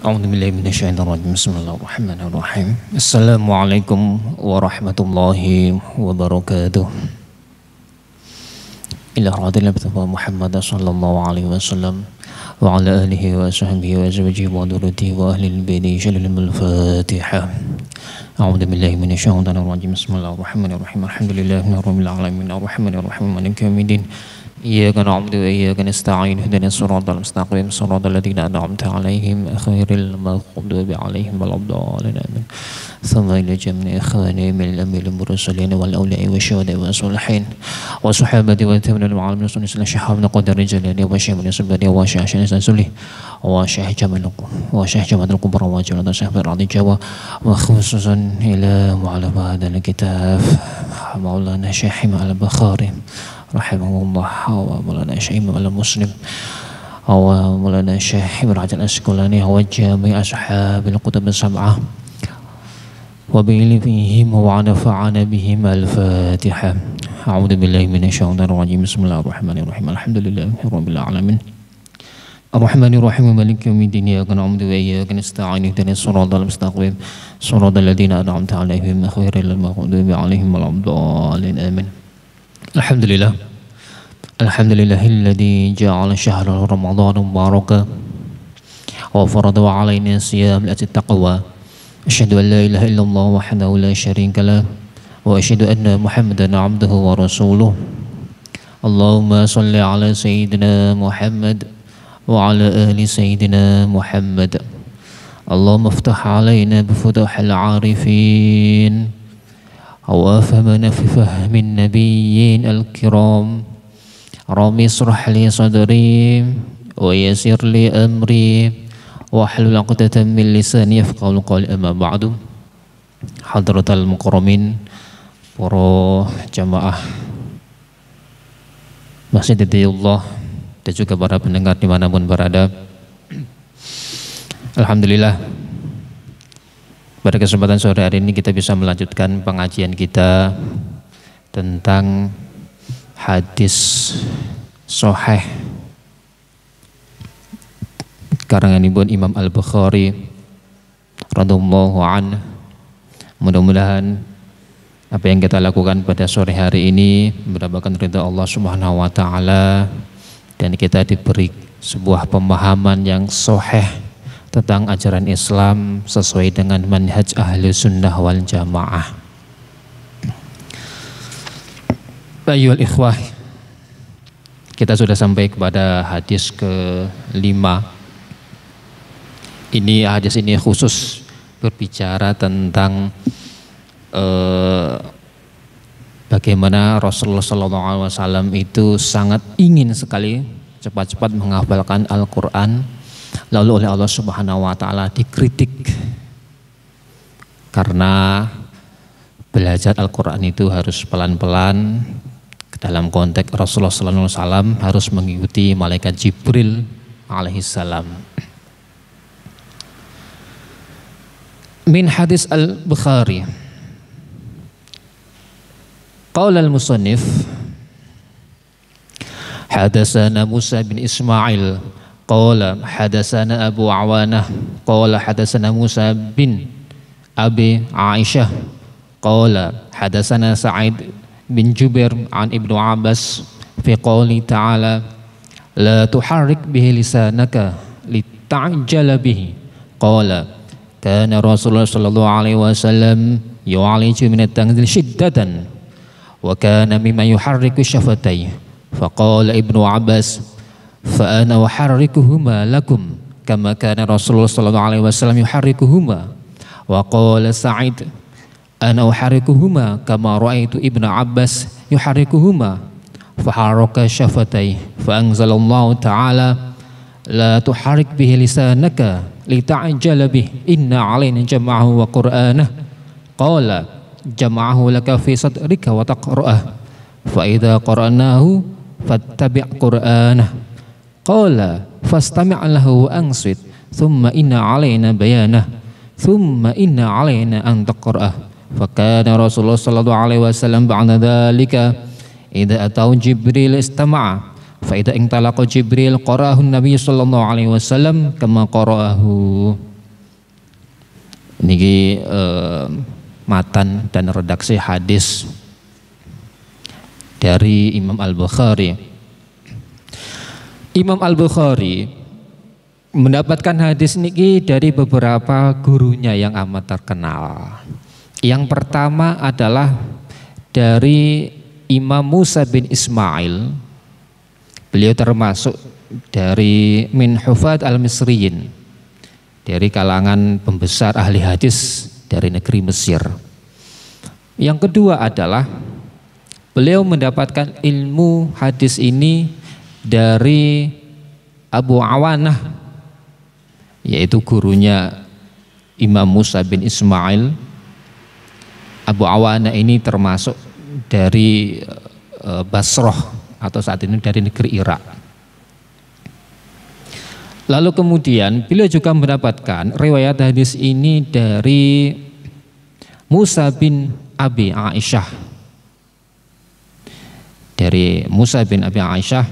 A'udzubillahiminasyaitonirrajim. Bismillahirrahmanirrahim. Assalamualaikum warahmatullahi wabarakatuh. Ila radil Muhammad sallallahu alaihi wasallam wa ala alihi wa sahbihi wa azwajihi wa dhurriyyatihi wa ahli al-baiti shalal al-Fatihah. A'udzubillahi minasyaitonirrajim. Bismillahirrahmanirrahim. Alhamdulillahirabbil alamin arrahmanirrahim maliki yaumiddin. Iyyaka na'budu wa iyyaka nasta'in ihdinas siratal mustaqim siratal ladzina an'amta 'alaihim ghairil maghdubi 'alaihim waladdallin amin. Thumma ila jami'i ikhwani min al-anbiya'i wal mursalin wal awliya'i wasyuhada'i was-shalihin wa sahabati wa tabi'in al-'alamin sunnatul syahab qadar jalani wa syahmin sabani wa syahshan sulih wa syah jamalukum wa syah jamalul kubra wa jalatan sahabat radhi jawa wa khususan ila mu'alafah hadal kitab Maulana Syekh al-Bukhari rahimahullah wa Maulana Syekh al-Muslim wa Maulana Syekh Ibn Hajar al-Asqalani wa jami' ashabil kutub as-sab'ah wa bi'ilmihim wa nafa'ana bihim al-Fatihah. A'udzu billahi minasyaitonir rajim. Bismillahirrahmanirrahim. Alhamdulillahirabbil alamin. Ar-Rahmanir-Rahim Maliki yaumiddin. Iyyaka na'budu wa iyyaka nasta'in ihdinas siratal mustaqim siratal ladzina an'amta 'alaihim ghairil maghdubi 'alaihim waladdallin amin. Alhamdulillah. Alhamdulillahilladzi ja'ala syahra Ramadan mubarakan wa farada 'alaina siyam at-taqwa. Asyhadu an la ilaha illallah wahdahu la syarika lah wa asyhadu anna Muhammadan 'abduhu wa rasuluh. Allahumma shalli 'ala sayyidina Muhammad wa 'ala ali sayyidina Muhammad. Allahumma iftah 'alaina bi futuhil 'arifin وافهمنا في فهم النبيين الكرام. ربي اشرح لي صدري ويسر لي أمري واحلل عقدة من لساني يفقهوا قولي. أما بعد. Hadratal mukarramin, para jamaah Masjid Hidayatullah dan juga para pendengar dimanapun berada. Alhamdulillah, pada kesempatan sore hari ini kita bisa melanjutkan pengajian kita tentang hadis sahih karangan Imam Al-Bukhari radhiyallahu anhu. Mudah-mudahan apa yang kita lakukan pada sore hari ini mendapatkan ridha Allah Subhanahu wa taala dan kita diberi sebuah pemahaman yang sahih tentang ajaran Islam sesuai dengan manhaj ahli sunnah wal jamaah. Ayyuhal ikhwah, kita sudah sampai kepada hadis ke-5. Hadis ini khusus berbicara tentang bagaimana Rasulullah SAW itu sangat ingin sekali cepat-cepat menghafalkan Al-Quran. Lalu oleh Allah Subhanahu wa taala dikritik karena belajar Al-Quran itu harus pelan-pelan. Dalam konteks Rasulullah SAW harus mengikuti malaikat Jibril alaihissalam. Min hadis Al-Bukhari qala al-musannif hadatsana Musa bin Ismail qala hadatsana Abu Awanah qala hadatsana Musa bin Abi Aisyah qala hadatsana Sa'id bin Jubair an Ibnu Abbas fi qouli ta'ala la tuharrik bihi lisanaka lita'jala bihi qala kana Rasulullah sallallahu alaihi wasallam yu'aliju min at-tanzil shiddatan wa kana mimma yuharriku syafatayhi faqala Ibnu Abbas fa ana uharrikuhuma lakum kama kana Rasulullah sallallahu alaihi wasallam yuharrikuhuma wa qala Sa'id ana uharrikuhuma kama ra'aitu Ibnu Abbas yuharrikuhuma faharaka syafatayhi fa anzalallahu ta'ala la tuharrik bihi lisanaka lita'jala bih inna 'alaina jam'ahu wa qur'anah qala jam'ahu laka fi sadrika wa taqra'ah fa idza qara'nahu fattabi' qur'anah qala fastami' lahu wa ansit thumma inna 'alaina bayanah thumma inna 'alaina an taqra'ah fa kana Rasulullah sallallahu alaihi wasallam ba'da dzalika idza atau Jibril istama'a fa idza intalaqa Jibril qara'ahu Nabi sallallahu alaihi wasallam kama qara'ahu. Niki matan dan redaksi hadis dari Imam Al-Bukhari. Imam Al-Bukhari mendapatkan hadis niki dari beberapa gurunya yang amat terkenal. Yang pertama adalah dari Imam Musa bin Ismail. Beliau termasuk dari min hufad al-Misriyin, dari kalangan pembesar ahli hadis dari negeri Mesir. Yang kedua adalah beliau mendapatkan ilmu hadis ini dari Abu Awanah, yaitu gurunya Imam Musa bin Ismail. Abu Awanah ini termasuk dari Basrah atau saat ini dari negeri Irak. Lalu kemudian beliau juga mendapatkan riwayat hadis ini dari Musa bin Abi Aisyah. Dari Musa bin Abi Aisyah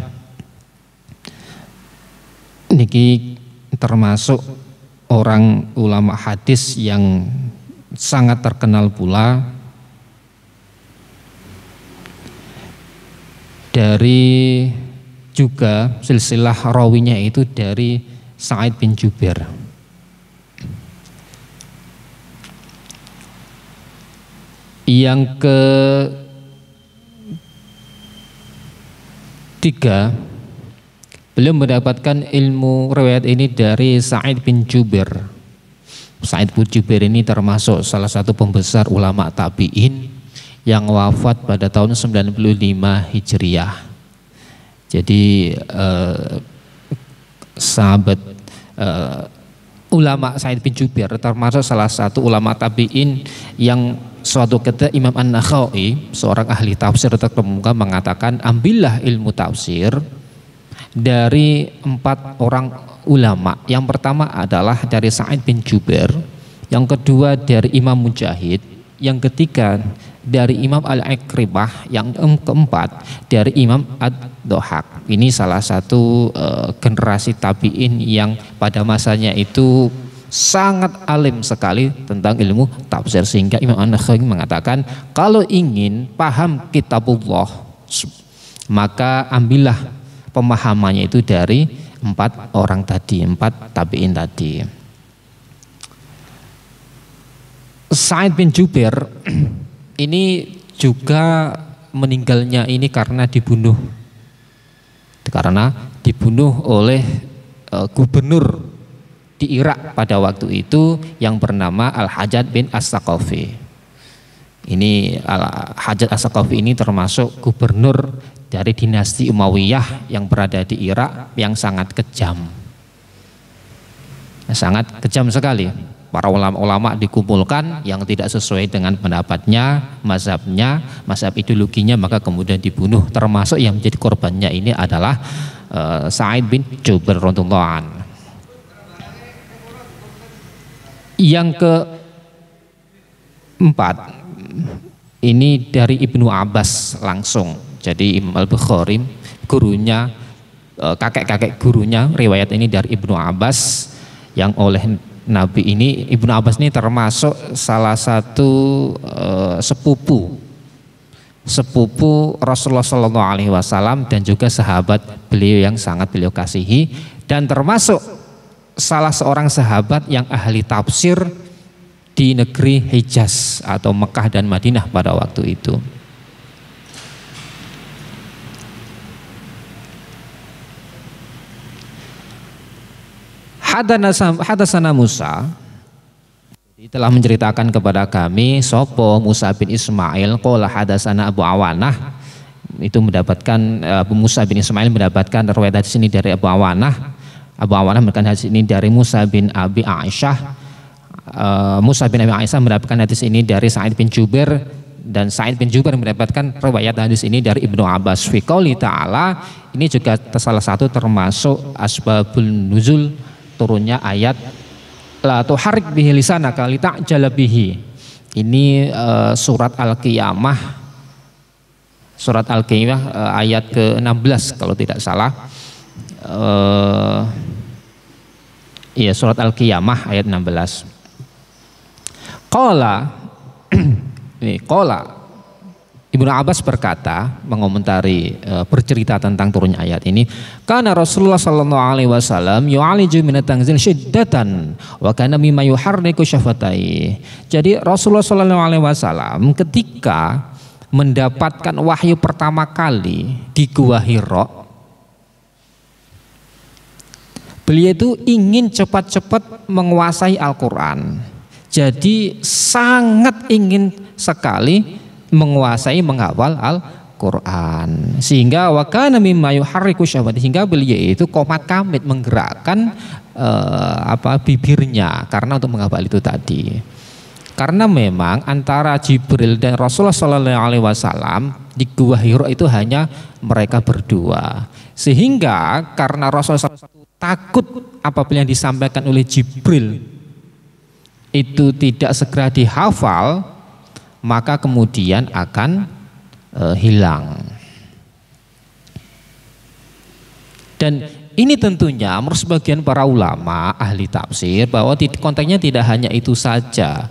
niki termasuk orang ulama hadis yang sangat terkenal pula, dari juga silsilah rawinya itu dari Sa'id bin Jubair. Yang ketiga, beliau mendapatkan ilmu riwayat ini dari Sa'id bin Jubair. Sa'id bin Jubair ini termasuk salah satu pembesar ulama tabi'in yang wafat pada tahun 95 Hijriah. Jadi sahabat ulama Sa'id bin Jubair termasuk salah satu ulama tabi'in yang suatu ketika Imam An-Nakhai, seorang ahli tafsir terkemuka, mengatakan ambillah ilmu tafsir dari 4 orang ulama. Yang pertama adalah dari Sa'id bin Jubair, yang kedua dari Imam Mujahid, yang ketiga dari Imam Al-Ikrimah, yang keempat dari Imam Ad-Dohak. Ini salah satu generasi tabi'in yang pada masanya itu sangat alim sekali tentang ilmu tafsir, sehingga Imam An-Nakhai mengatakan kalau ingin paham kitabullah maka ambillah pemahamannya itu dari 4 orang tadi, 4 tabi'in tadi. Sa'id bin Jubair ini juga meninggalnya ini karena dibunuh oleh gubernur di Irak pada waktu itu yang bernama Al-Hajjaj bin As-Saqafi. Ini Al-Hajjaj As-Saqafi ini termasuk gubernur dari dinasti Umayyah yang berada di Irak yang sangat kejam. Sangat kejam sekali. Para ulama-ulama dikumpulkan yang tidak sesuai dengan pendapatnya, mazhabnya, mazhab ideologinya, maka kemudian dibunuh. Termasuk yang menjadi korbannya ini adalah Sa'id bin Jubair radhiyallahu anhu. Yang keempat ini dari Ibnu Abbas langsung. Jadi Imam Al-Bukhari gurunya, kakek-kakek gurunya, riwayat ini dari Ibnu Abbas yang oleh Nabi ini. Ibnu Abbas ini termasuk salah satu sepupu Rasulullah SAW dan juga sahabat beliau yang sangat beliau kasihi, dan termasuk salah seorang sahabat yang ahli tafsir di negeri Hijaz atau Mekah dan Madinah pada waktu itu. Hadatsana Musa, telah menceritakan kepada kami sopo Musa bin Ismail qala hadatsana Abu Awanah. Itu mendapatkan Abu Musa bin Ismail mendapatkan riwayat hadis ini dari Abu Awanah. Abu Awanah mendapatkan hadis ini dari Musa bin Abi Aisyah. Musa bin Abi Aisyah mendapatkan hadis ini dari Sa'id bin Jubair, dan Sa'id bin Jubair mendapatkan riwayat hadis ini dari Ibnu Abbas. Fi qouli ta'ala, ini juga salah satu termasuk asbabun nuzul turunnya ayat la tuharrik bihi lisanaka lita'jala bihi. Ini surat Al-Qiyamah, ayat ke-16 kalau tidak salah. Iya, surat Al-Qiyamah ayat 16. Qala ini qala Ibnu Abbas berkata mengomentari bercerita tentang turunnya ayat ini, karena Rasulullah sallallahu alaihi wasallam yu'aliju min at-tanzil syiddatan wa kana mimma yuharriku syafatai. Jadi Rasulullah sallallahu alaihi wasallam ketika mendapatkan wahyu pertama kali di Gua Hira, beliau itu ingin cepat-cepat menguasai Al-Qur'an. Jadi sangat ingin sekali menguasai, menghafal Al-Quran, sehingga wakana mimma yuharriku syahwati, sehingga beliau itu qomat kamit menggerakkan bibirnya karena untuk menghafal itu tadi. Karena memang antara Jibril dan Rasulullah SAW di Gua Hira itu hanya mereka berdua, sehingga karena Rasulullah SAW takut apabila yang disampaikan oleh Jibril itu tidak segera dihafal, maka kemudian akan hilang. Dan ini tentunya menurut sebagian para ulama ahli tafsir bahwa konteksnya tidak hanya itu saja.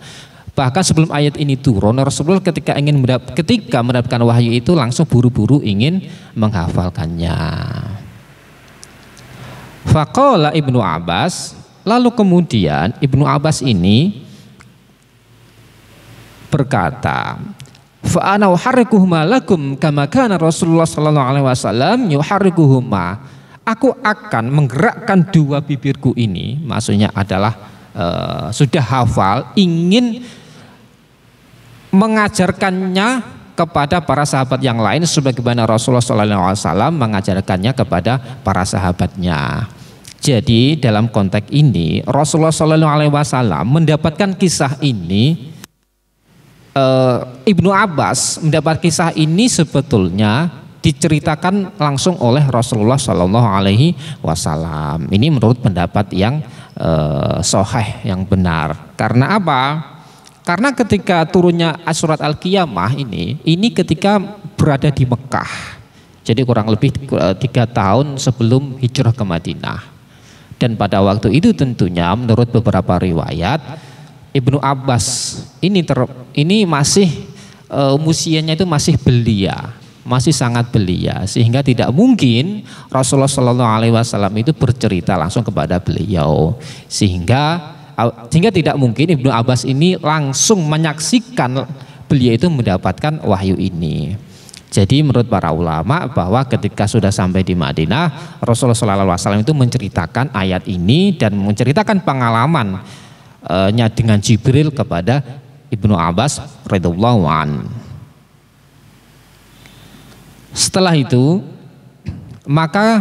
Bahkan sebelum ayat ini turun, Rasulullah ketika mendapatkan wahyu itu langsung buru-buru ingin menghafalkannya. Faqala Ibnu Abbas, lalu kemudian Ibnu Abbas ini berkata, fa ana uharrikuhuma lakum kama kana Rasulullah sallallahu alaihi wasallam yuharrikuhuma. Aku akan menggerakkan dua bibirku ini, maksudnya adalah sudah hafal, ingin mengajarkannya kepada para sahabat yang lain sebagaimana Rasulullah sallallahu alaihi wasallam mengajarkannya kepada para sahabatnya. Jadi dalam konteks ini Rasulullah sallallahu alaihi wasallam mendapatkan kisah ini, Ibnu Abbas mendapat kisah ini sebetulnya diceritakan langsung oleh Rasulullah Shallallahu Alaihi Wasallam. Ini menurut pendapat yang sahih, yang benar. Karena apa? Karena ketika turunnya surat Al-Qiyamah ini ketika berada di Mekah. Jadi kurang lebih 3 tahun sebelum hijrah ke Madinah. Dan pada waktu itu tentunya menurut beberapa riwayat Ibnu Abbas ini masih usianya itu masih belia, masih sangat belia, sehingga tidak mungkin Rasulullah Shallallahu Alaihi Wasallam itu bercerita langsung kepada beliau, sehingga tidak mungkin Ibnu Abbas ini langsung menyaksikan beliau itu mendapatkan wahyu ini. Jadi menurut para ulama bahwa ketika sudah sampai di Madinah, Rasulullah Shallallahu Alaihi Wasallam itu menceritakan ayat ini dan menceritakan pengalaman dengan Jibril kepada Ibnu Abbas radhiyallahu an. Setelah itu maka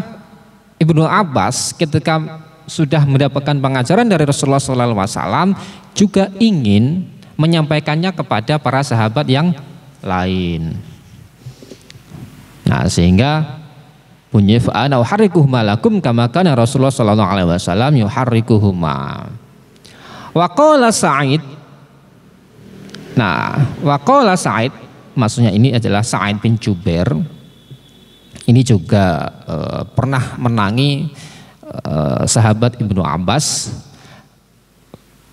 Ibnu Abbas ketika sudah mendapatkan pengajaran dari Rasulullah SAW juga ingin menyampaikannya kepada para sahabat yang lain. Nah, sehingga bunyi fa ana uharrikuhuma lakum kama kana Rasulullah SAW yuharrikuhuma. Waqala Sa'id. Nah, waqala Sa'id maksudnya ini adalah Sa'id bin Jubair. Ini juga pernah menangi sahabat Ibnu Abbas.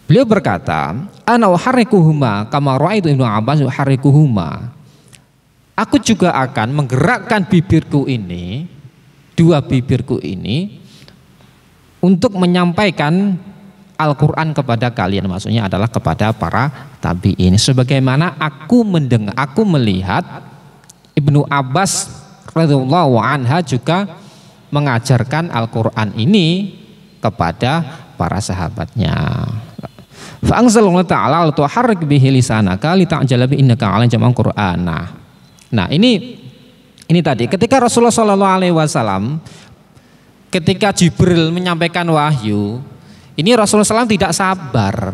Beliau berkata, ana uharrikuhuma kama ra'aitu Ibnu Abbas uharrikuhuma. Aku juga akan menggerakkan bibirku ini, dua bibirku ini untuk menyampaikan Al-Quran kepada kalian, maksudnya adalah kepada para tabi'in. Sebagaimana aku melihat Ibnu Abbas radhiyallahu anha juga mengajarkan Al-Quran ini kepada para sahabatnya. Fa anzalallahu ta'ala la tuharrik bihi lisanaka li ta'jala bi innaka 'ala jam'il qur'ana. Nah, ini tadi ketika Rasulullah sallallahu alaihi wasallam ketika Jibril menyampaikan wahyu, ini Rasulullah SAW tidak sabar.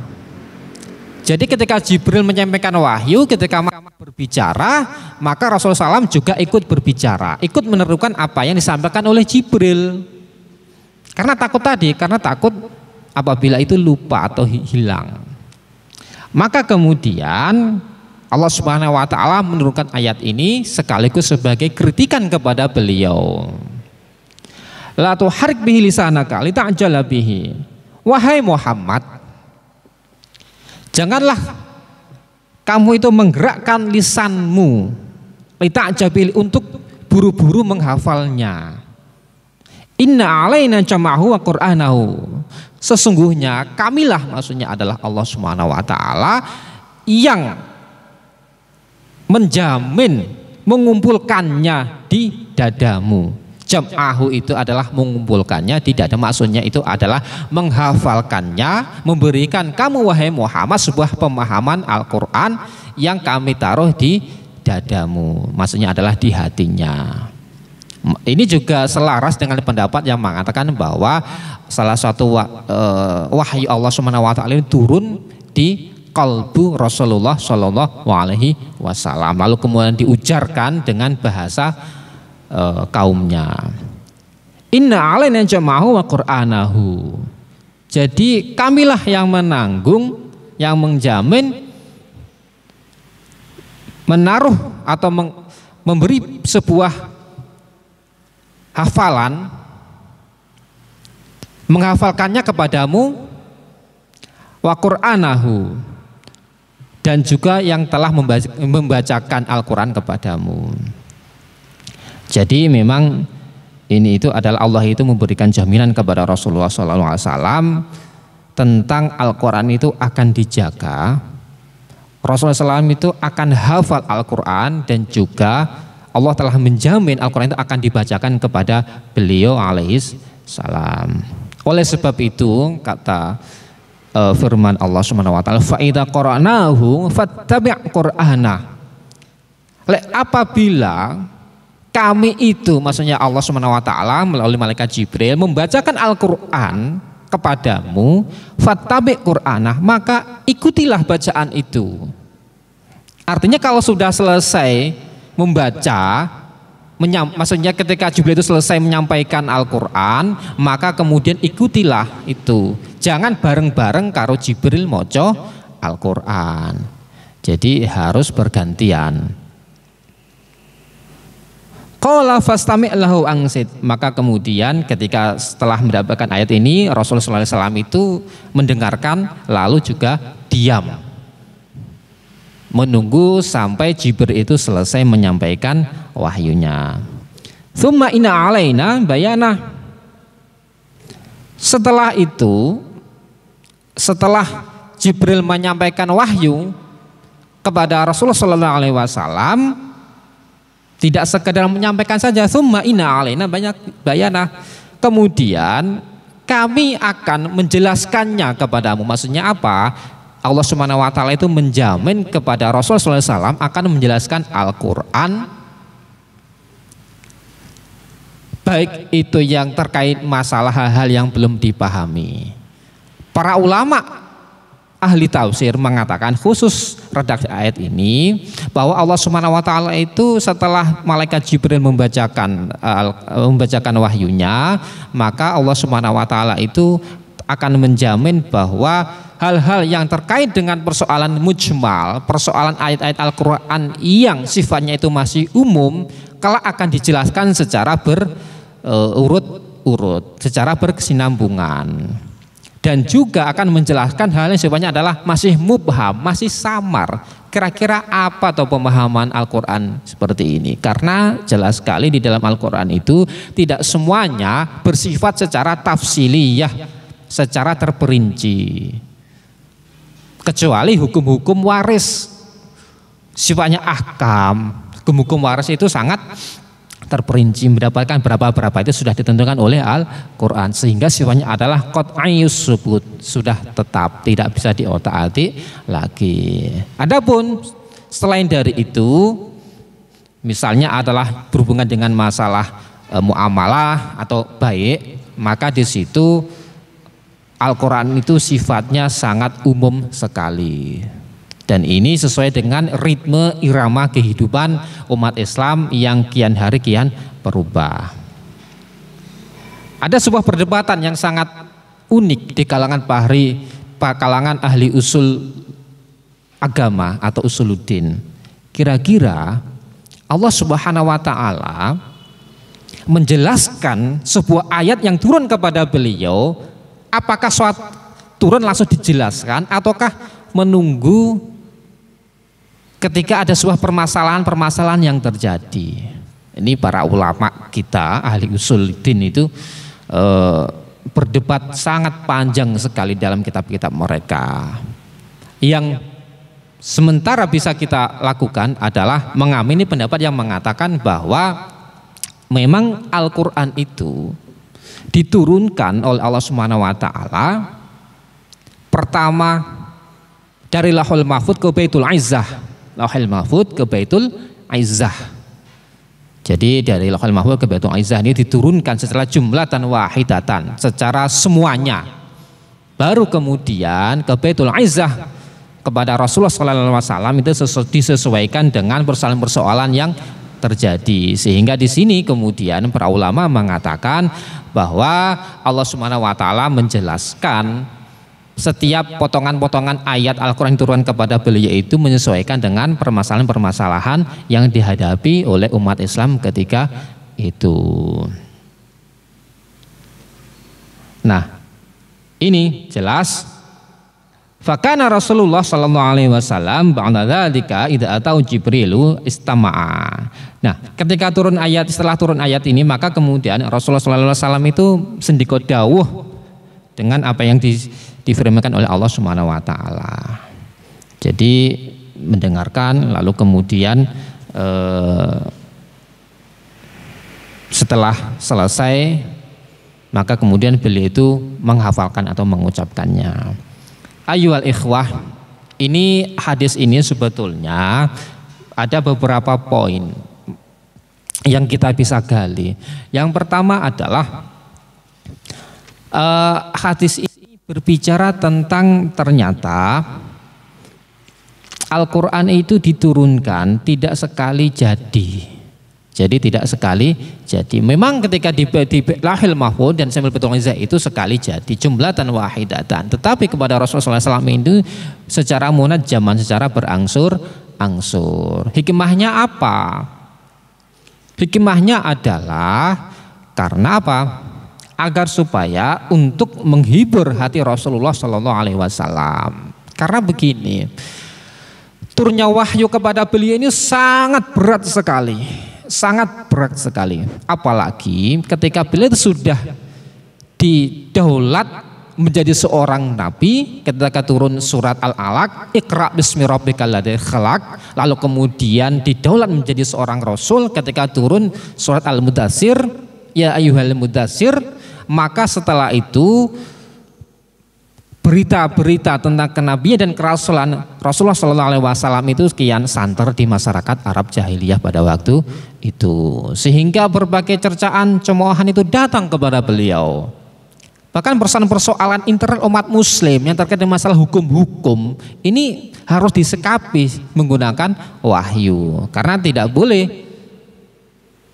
Jadi ketika Jibril menyampaikan wahyu, ketika berbicara, maka Rasulullah SAW juga ikut berbicara, ikut menerukan apa yang disampaikan oleh Jibril. Karena takut apabila itu lupa atau hilang. Maka kemudian Allah Subhanahu wa taala menurunkan ayat ini sekaligus sebagai kritikan kepada beliau. La tuharrik bihi lisanaka li ta'jala bihi. Wahai Muhammad, janganlah kamu itu menggerakkan lisanmu lita'jabil untuk buru-buru menghafalnya. Inna alaina jama'ahu wa qur'anahu. Sesungguhnya kamilah, maksudnya adalah Allah Subhanahu wa taala yang menjamin mengumpulkannya di dadamu. Jam'ahu itu adalah mengumpulkannya di dada, maksudnya itu adalah menghafalkannya, memberikan kamu wahai Muhammad sebuah pemahaman Al-Qur'an yang kami taruh di dadamu, maksudnya adalah di hatinya. Ini juga selaras dengan pendapat yang mengatakan bahwa salah satu wahyu Allah Subhanahu wa taala turun di qalbu Rasulullah Shallallahu alaihi wasallam, lalu kemudian diujarkan dengan bahasa kaumnya. Inna alaina jama'ahu wa qur'anahu. Jadi kamilah yang menanggung, yang menjamin, menaruh atau memberi sebuah hafalan, menghafalkannya kepadamu, wa qur'anahu, dan juga yang telah membacakan Al-Quran kepadamu. Jadi memang ini itu adalah Allah itu memberikan jaminan kepada Rasulullah SAW tentang Al-Quran itu akan dijaga. Rasulullah SAW itu akan hafal Al-Quran, dan juga Allah telah menjamin Al-Quran itu akan dibacakan kepada beliau alaihis salam. Oleh sebab itu kata firman Allah Subhanahu wa taala, fa idza qara'nahu fattabi' qur'ana. Apabila kami itu, maksudnya Allah Subhanahu wa taala melalui malaikat Jibril membacakan Al-Qur'an kepadamu, fattabi' qur'ana, maka ikutilah bacaan itu. Artinya kalau sudah selesai membaca, maksudnya ketika Jibril itu selesai menyampaikan Al-Quran, maka kemudian ikutilah itu. Jangan bareng-bareng karo Jibril moco Al-Quran. Jadi harus bergantian. Qala fastami' lahu angsit. Maka kemudian ketika setelah mendapatkan ayat ini, Rasulullah SAW itu mendengarkan lalu juga diam, menunggu sampai Jibril itu selesai menyampaikan wahyunya. Tsumma inna alaina bayana. Setelah itu, setelah Jibril menyampaikan wahyu kepada Rasulullah sallallahu alaihi wasallam, tidak sekedar menyampaikan saja, tsumma inna alaina bayana. Kemudian kami akan menjelaskannya kepadamu. Maksudnya apa? Allah Subhanahu wa taala itu menjamin kepada Rasulullah SAW akan menjelaskan Al-Qur'an, baik itu yang terkait masalah hal-hal yang belum dipahami. Para ulama ahli tafsir mengatakan khusus redaksi ayat ini bahwa Allah Subhanahu wa taala itu setelah malaikat Jibril membacakan wahyunya, maka Allah Subhanahu wa taala itu akan menjamin bahwa hal-hal yang terkait dengan persoalan mujmal, persoalan ayat-ayat Al-Quran yang sifatnya itu masih umum, kelak akan dijelaskan secara berurut-urut, secara berkesinambungan, dan juga akan menjelaskan hal yang sifatnya adalah masih mubham, masih samar. Kira-kira apa atau pemahaman Al-Quran seperti ini? Karena jelas sekali di dalam Al-Quran itu tidak semuanya bersifat secara tafsiliyah, secara terperinci, kecuali hukum-hukum waris, sifatnya ahkam. Hukum-hukum waris itu sangat terperinci, mendapatkan berapa itu sudah ditentukan oleh Al-Quran, sehingga sifatnya adalah qat'iyyus subut, sudah tetap, tidak bisa diotak-atik lagi. Adapun selain dari itu, misalnya adalah berhubungan dengan masalah muamalah atau baik, maka di situ Al-Quran itu sifatnya sangat umum sekali, dan ini sesuai dengan ritme irama kehidupan umat Islam yang kian hari kian berubah. Ada sebuah perdebatan yang sangat unik di kalangan ahli usul agama atau usuluddin. Kira-kira Allah Subhanahu wa taala menjelaskan sebuah ayat yang turun kepada beliau, apakah turun langsung dijelaskan ataukah menunggu ketika ada sebuah permasalahan yang terjadi. Ini para ulama kita ahli usuluddin itu berdebat sangat panjang sekali dalam kitab-kitab mereka. Yang sementara bisa kita lakukan adalah mengamini pendapat yang mengatakan bahwa memang Al-Quran itu diturunkan oleh Allah Subhanahu wa Ta'ala pertama dari Lauhul Mahfuz ke Baitul Izzah. Lauhul Mahfuz ke Baitul Izzah. Jadi dari Lauhul Mahfuz ke Baitul Izzah ini diturunkan secara jumlatan wahidatan, secara semuanya. Baru kemudian ke Baitul Izzah kepada Rasulullah SAW itu disesuaikan dengan persoalan-persoalan yang terjadi, sehingga di sini kemudian para ulama mengatakan bahwa Allah Subhanahu wa Ta'ala menjelaskan setiap potongan-potongan ayat Al-Quran diturunkan kepada beliau itu menyesuaikan dengan permasalahan-permasalahan yang dihadapi oleh umat Islam ketika itu. Nah, ini jelas. Fakana Rasulullah sallallahu alaihi wasallam ba'da dzalika idza atau Jibrilu istama'a. Nah, ketika turun ayat, setelah turun ayat ini maka kemudian Rasulullah sallallahu alaihi wasallam itu sendika dawuh dengan apa yang difirmankan oleh Allah Subhanahu wa Ta'ala. Jadi mendengarkan, lalu kemudian setelah selesai maka kemudian beliau itu menghafalkan atau mengucapkannya. Ayyuhal ikhwah, ini hadis ini sebetulnya ada beberapa poin yang kita bisa gali. Yang pertama adalah hadis ini berbicara tentang ternyata Al-Quran itu diturunkan tidak sekali jadi. Jadi tidak sekali jadi. Memang ketika di Lauhul Mahfuz dan sambil Baitul Izzah itu sekali jadi jumlatan wahidatan. Tetapi kepada Rasulullah SAW itu secara munajjaman, secara berangsur-angsur. Hikmahnya apa? Hikmahnya adalah karena apa? Agar supaya untuk menghibur hati Rasulullah SAW. Karena begini, turunnya wahyu kepada beliau ini sangat berat sekali. Sangat berat sekali, apalagi ketika beliau sudah didaulat menjadi seorang nabi, ketika turun surat Al-Alaq, Iqra bismi rabbikal ladzi khalaq, lalu kemudian didaulat menjadi seorang rasul ketika turun surat Al-Mudatsir, ya ayyuhal mudatsir, maka setelah itu berita-berita tentang kenabian dan kerasulan Rasulullah SAW itu sekian santer di masyarakat Arab jahiliyah pada waktu itu, sehingga berbagai cercaan cemoohan itu datang kepada beliau. Bahkan persoalan internal umat muslim yang terkait dengan masalah hukum-hukum ini harus disikapi menggunakan wahyu, karena tidak boleh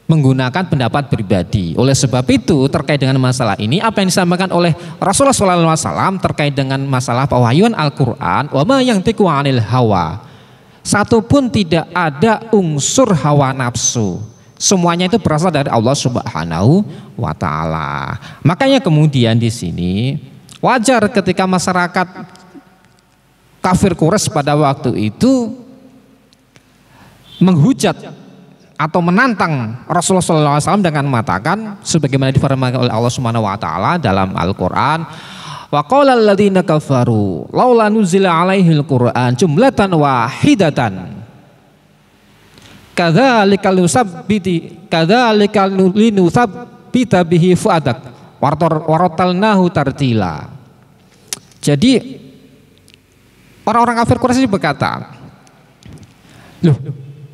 menggunakan pendapat pribadi. Oleh sebab itu terkait dengan masalah ini apa yang disampaikan oleh Rasulullah SAW terkait dengan masalah pewahyuan Al-Quran, wa ma yantiqu 'anil hawa, satu pun tidak ada unsur hawa nafsu, semuanya itu berasal dari Allah Subhanahu wa Ta'ala. Makanya kemudian di sini wajar ketika masyarakat kafir Quraisy pada waktu itu menghujat atau menantang Rasulullah SAW dengan mengatakan sebagaimana difirmankan oleh Allah Subhanahu wa Ta'ala dalam Al-Quran, wa qala alladziina kafaru laula nuzila 'alaihil Qur'an jumlatan wahidatan kadzalika linusabbita bihi fuadak waratalnahu tartila. Jadi orang-orang kafir Quraisy berkata, loh,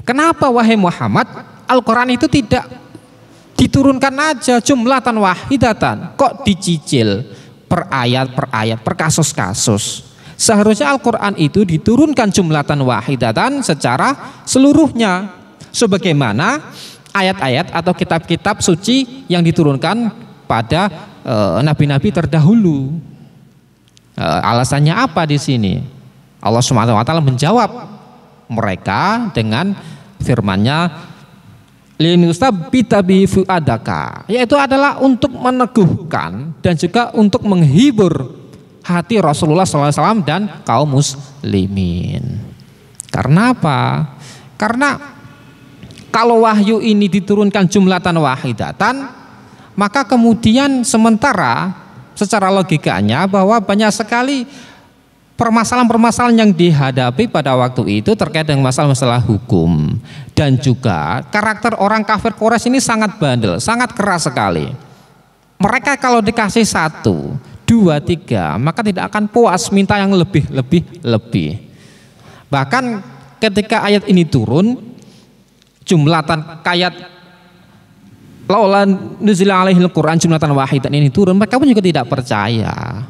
kenapa wahai Muhammad Al-Quran itu tidak diturunkan aja jumlatan wahidatan, kok dicicil per ayat, per kasus-kasus? Seharusnya Al-Quran itu diturunkan jumlatan wahidatan secara seluruhnya, sebagaimana ayat-ayat atau kitab-kitab suci yang diturunkan pada nabi-nabi terdahulu. Alasannya apa di sini? Allah Subhanahu wa Ta'ala menjawab mereka dengan firman-Nya, linusabbita bi fuadaka, yaitu adalah untuk meneguhkan dan juga untuk menghibur hati Rasulullah SAW dan kaum muslimin. Karena apa? Karena kalau wahyu ini diturunkan jumlatan wahidatan, maka kemudian sementara secara logikanya bahwa banyak sekali permasalahan-permasalahan yang dihadapi pada waktu itu terkait dengan masalah-masalah hukum, dan juga karakter orang kafir Quraisy ini sangat bandel, sangat keras sekali. Mereka kalau dikasih 1, 2, 3 maka tidak akan puas, minta yang lebih. Bahkan ketika ayat ini turun, jumlatan ayat laula nuzila alaihil Quran jumlatan wahidan ini turun, mereka pun juga tidak percaya,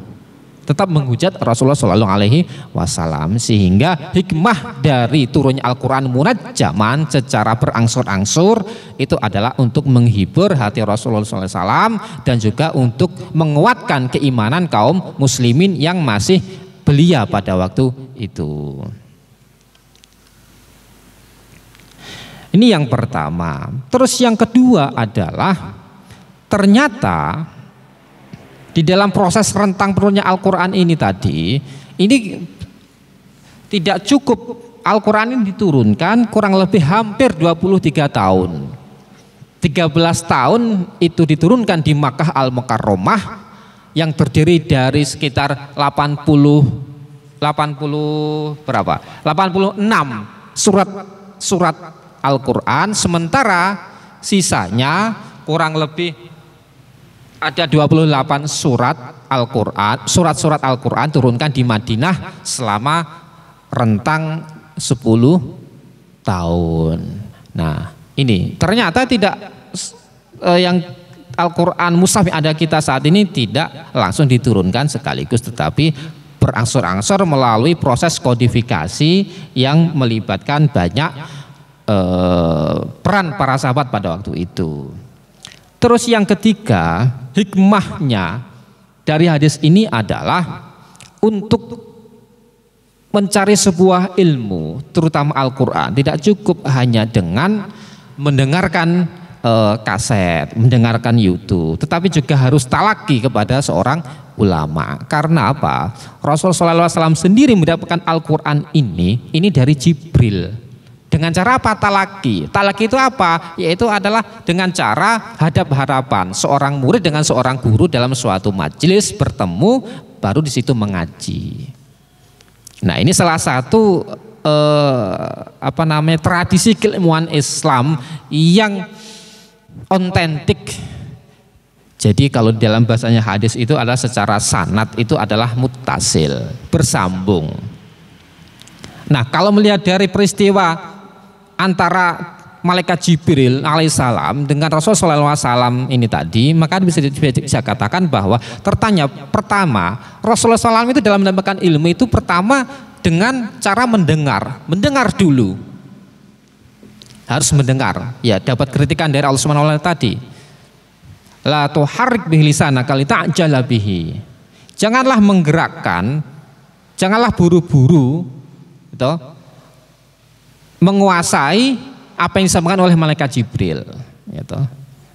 tetap menghujat Rasulullah Shallallahu Alaihi Wasallam. Sehingga hikmah dari turunnya Al-Quran munajjaman secara berangsur-angsur itu adalah untuk menghibur hati Rasulullah Shallallahu Alaihi Wasallam dan juga untuk menguatkan keimanan kaum muslimin yang masih belia pada waktu itu. Ini yang pertama. Terus yang kedua adalah ternyata di dalam proses rentang turunnya Al-Quran ini tadi, ini tidak cukup Al-Quran ini diturunkan kurang lebih hampir 23 tahun. 13 tahun itu diturunkan di Makkah Al-Mukarramah yang terdiri dari sekitar 86 surat Al-Quran, sementara sisanya kurang lebih ada 28 surat Al-Quran, surat-surat Al-Quran turunkan di Madinah selama rentang 10 tahun. Nah, ini ternyata tidak yang Al-Quran mushaf yang ada kita saat ini tidak langsung diturunkan sekaligus, tetapi berangsur-angsur melalui proses kodifikasi yang melibatkan banyak peran para sahabat pada waktu itu. Terus yang ketiga, hikmahnya dari hadis ini adalah untuk mencari sebuah ilmu, terutama Al-Quran, tidak cukup hanya dengan mendengarkan kaset, mendengarkan YouTube, tetapi juga harus talaki kepada seorang ulama. Karena apa? Rasulullah SAW sendiri mendapatkan Al-Quran ini dari Jibril. Dengan cara apa? Talaki. Talaki itu apa? Yaitu adalah dengan cara hadap-hadapan seorang murid dengan seorang guru dalam suatu majelis bertemu, baru di situ mengaji. Nah, ini salah satu tradisi keilmuan Islam yang otentik. Jadi kalau dalam bahasanya hadis itu adalah secara sanad itu adalah muttasil, bersambung. Nah, kalau melihat dari peristiwa antara malaikat Jibril alaihissalam dengan Rasulullah SAW ini tadi, maka bisa katakan bahwa pertama Rasulullah SAW itu dalam mendapatkan ilmu itu pertama dengan cara mendengar dulu, harus mendengar, ya, dapat kritikan dari Allah Subhanahu wa taala tadi, la tuharrik bihi lisanaka lita'jala bihi, janganlah menggerakkan, janganlah buru-buru gitu, menguasai apa yang disampaikan oleh malaikat Jibril gitu.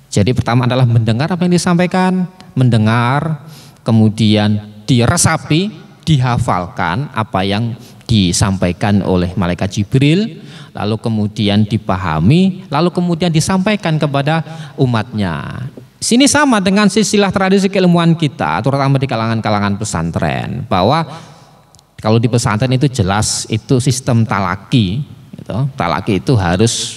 Jadi pertama adalah mendengar apa yang disampaikan, mendengar, kemudian diresapi, dihafalkan apa yang disampaikan oleh malaikat Jibril, lalu kemudian dipahami, lalu kemudian disampaikan kepada umatnya. Sini sama dengan silsilah tradisi keilmuan kita, terutama di kalangan-kalangan pesantren, bahwa kalau di pesantren itu jelas itu sistem talaki. Talaki itu harus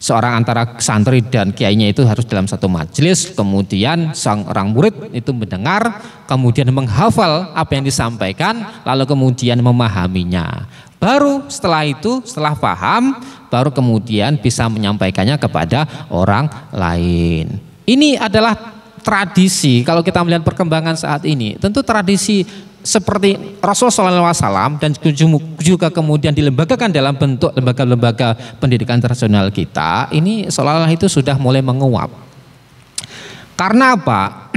seorang antara santri dan kiainya itu harus dalam satu majelis, kemudian sang orang murid itu mendengar, kemudian menghafal apa yang disampaikan, lalu kemudian memahaminya. Baru setelah itu, setelah paham, baru kemudian bisa menyampaikannya kepada orang lain. Ini adalah tradisi. Kalau kita melihat perkembangan saat ini, tentu tradisi seperti Rasulullah SAW dan juga kemudian dilembagakan dalam bentuk lembaga-lembaga pendidikan tradisional kita, ini seolah-olah itu sudah mulai menguap. Karena apa?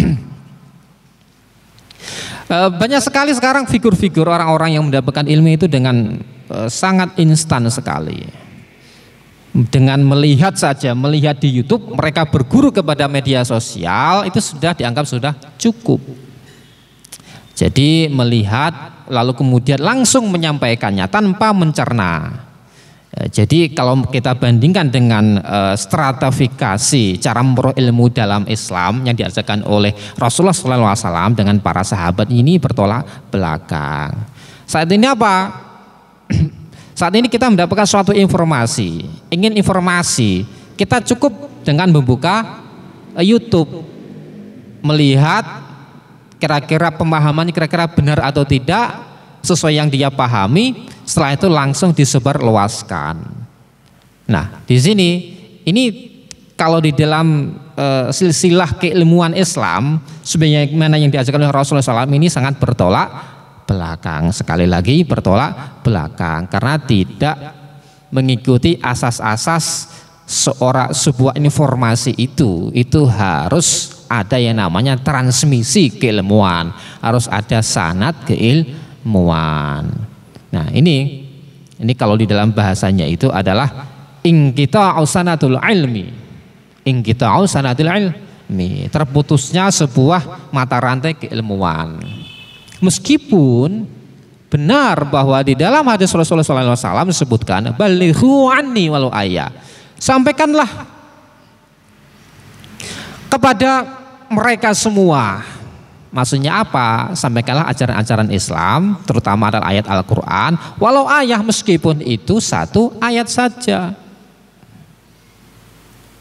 Banyak sekali sekarang figur-figur orang-orang yang mendapatkan ilmu itu dengan sangat instan sekali. Dengan melihat di YouTube, mereka berguru kepada media sosial, itu sudah dianggap sudah cukup. Jadi melihat lalu kemudian langsung menyampaikannya tanpa mencerna. Jadi kalau kita bandingkan dengan stratifikasi cara memperoleh ilmu dalam Islam yang diajarkan oleh Rasulullah SAW dengan para sahabat, ini bertolak belakang. Saat ini apa? Saat ini kita mendapatkan suatu informasi, ingin informasi, kita cukup dengan membuka YouTube, melihat kira-kira pemahamannya kira-kira benar atau tidak sesuai yang dia pahami. Setelah itu langsung disebarluaskan. Nah, di sini ini kalau di dalam silsilah keilmuan Islam sebagaimana yang diajarkan oleh Rasulullah SAW ini sangat bertolak belakang. Sekali lagi bertolak belakang karena tidak mengikuti asas-asas sebuah informasi itu harus ada yang namanya transmisi keilmuan, harus ada sanad keilmuan. Nah, ini kalau di dalam bahasanya itu adalah inqita'u sanadul ilmi. Inqita'u sanadul ilmi, terputusnya sebuah mata rantai keilmuan. Meskipun benar bahwa di dalam hadis Rasulullah SAW disebutkan balighu anni walau ayah, sampaikanlah kepada mereka semua. Maksudnya apa? Sampaikanlah ajaran-ajaran Islam, terutama adalah ayat Al-Quran, walau ayat, meskipun itu satu ayat saja.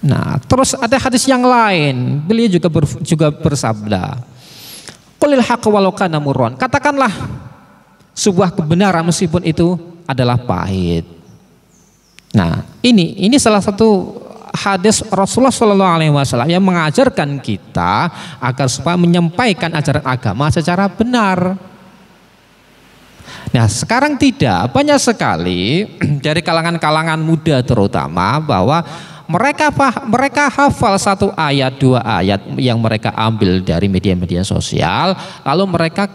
Nah, terus ada hadis yang lain, beliau juga bersabda, qulil haqq walau kana murran, katakanlah sebuah kebenaran meskipun itu adalah pahit. Nah, ini salah satu hadis Rasulullah SAW yang mengajarkan kita agar supaya menyampaikan ajaran agama secara benar. Nah, sekarang tidak, banyak sekali dari kalangan-kalangan muda terutama bahwa mereka hafal satu ayat, dua ayat yang mereka ambil dari media-media sosial, lalu mereka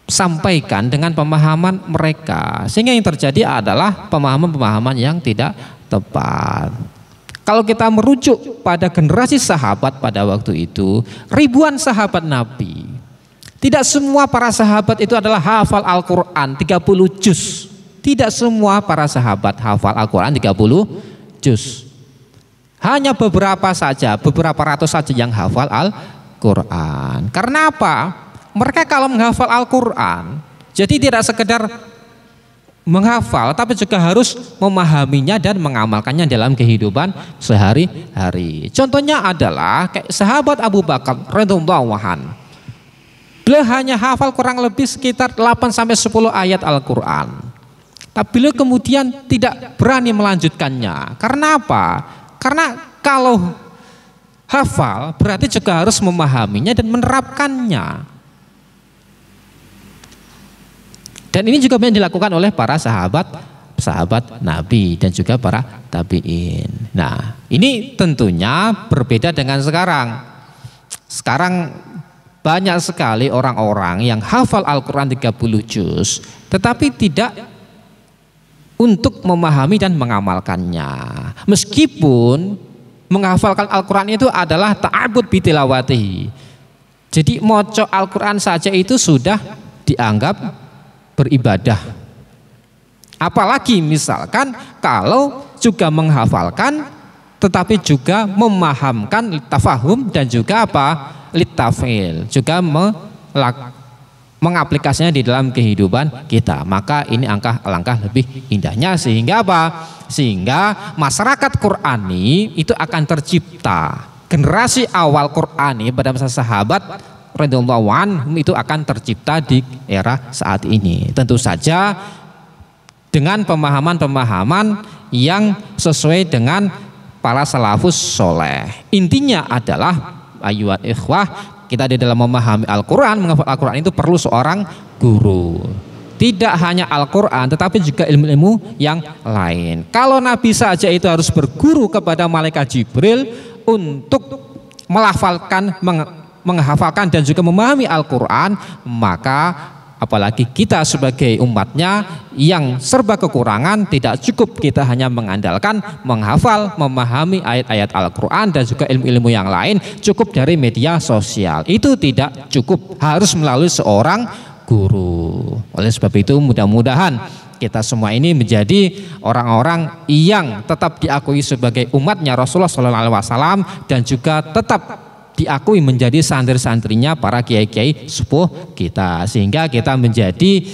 sampaikan dengan pemahaman mereka, sehingga yang terjadi adalah pemahaman-pemahaman yang tidak tepat. Kalau kita merujuk pada generasi sahabat pada waktu itu, ribuan sahabat Nabi, tidak semua para sahabat itu adalah hafal Al-Quran 30 juz. Tidak semua para sahabat hafal Al-Quran 30 juz. Hanya beberapa saja, beberapa ratus saja yang hafal Al-Quran. Karena apa? Mereka kalau menghafal Al-Quran, jadi tidak sekedar menghafal, tapi juga harus memahaminya dan mengamalkannya dalam kehidupan sehari-hari. Contohnya adalah kayak sahabat Abu Bakar radhiyallahu anhu. Beliau hanya hafal kurang lebih sekitar 8-10 ayat Al-Quran. Tapi beliau kemudian tidak berani melanjutkannya. Karena apa? Karena kalau hafal berarti juga harus memahaminya dan menerapkannya. Dan ini juga banyak dilakukan oleh para sahabat Nabi dan juga para tabi'in. Nah, ini tentunya berbeda dengan sekarang. Sekarang banyak sekali orang-orang yang hafal Al-Quran 30 juz, tetapi tidak untuk memahami dan mengamalkannya. Meskipun menghafalkan Al-Quran itu adalah ta'abud bitilawatihi. Jadi moco Al-Quran saja itu sudah dianggap beribadah. Apalagi misalkan kalau juga menghafalkan tetapi juga memahamkan litafahum dan juga apa? Litafil, juga mengaplikasinya di dalam kehidupan kita. Maka ini alangkah lebih indahnya, sehingga apa? Sehingga masyarakat Qurani itu akan tercipta. Generasi awal Qurani pada masa sahabat radhiyallahu anhum itu akan tercipta di era saat ini. Tentu saja dengan pemahaman-pemahaman yang sesuai dengan para salafus soleh. Intinya adalah ayyuhal ikhwah, kita di dalam memahami Al-Quran, menghafal Al-Quran itu perlu seorang guru. Tidak hanya Al-Quran tetapi juga ilmu-ilmu yang lain. Kalau Nabi saja itu harus berguru kepada malaikat Jibril untuk menghafalkan dan juga memahami Al-Quran, maka apalagi kita sebagai umatnya yang serba kekurangan, tidak cukup kita hanya mengandalkan menghafal, memahami ayat-ayat Al-Quran dan juga ilmu-ilmu yang lain cukup dari media sosial. Itu tidak cukup, harus melalui seorang guru. Oleh sebab itu mudah-mudahan kita semua ini menjadi orang-orang yang tetap diakui sebagai umatnya Rasulullah SAW dan juga tetap diakui menjadi santri-santrinya para kiai-kiai sepuh kita, sehingga kita menjadi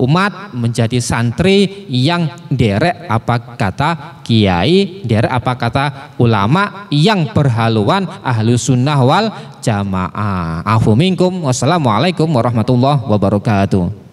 umat, menjadi santri yang derek apa kata kiai, derek apa kata ulama, yang berhaluan ahlu sunnah wal jamaah. Afu minkum, wassalamualaikum warahmatullahi wabarakatuh.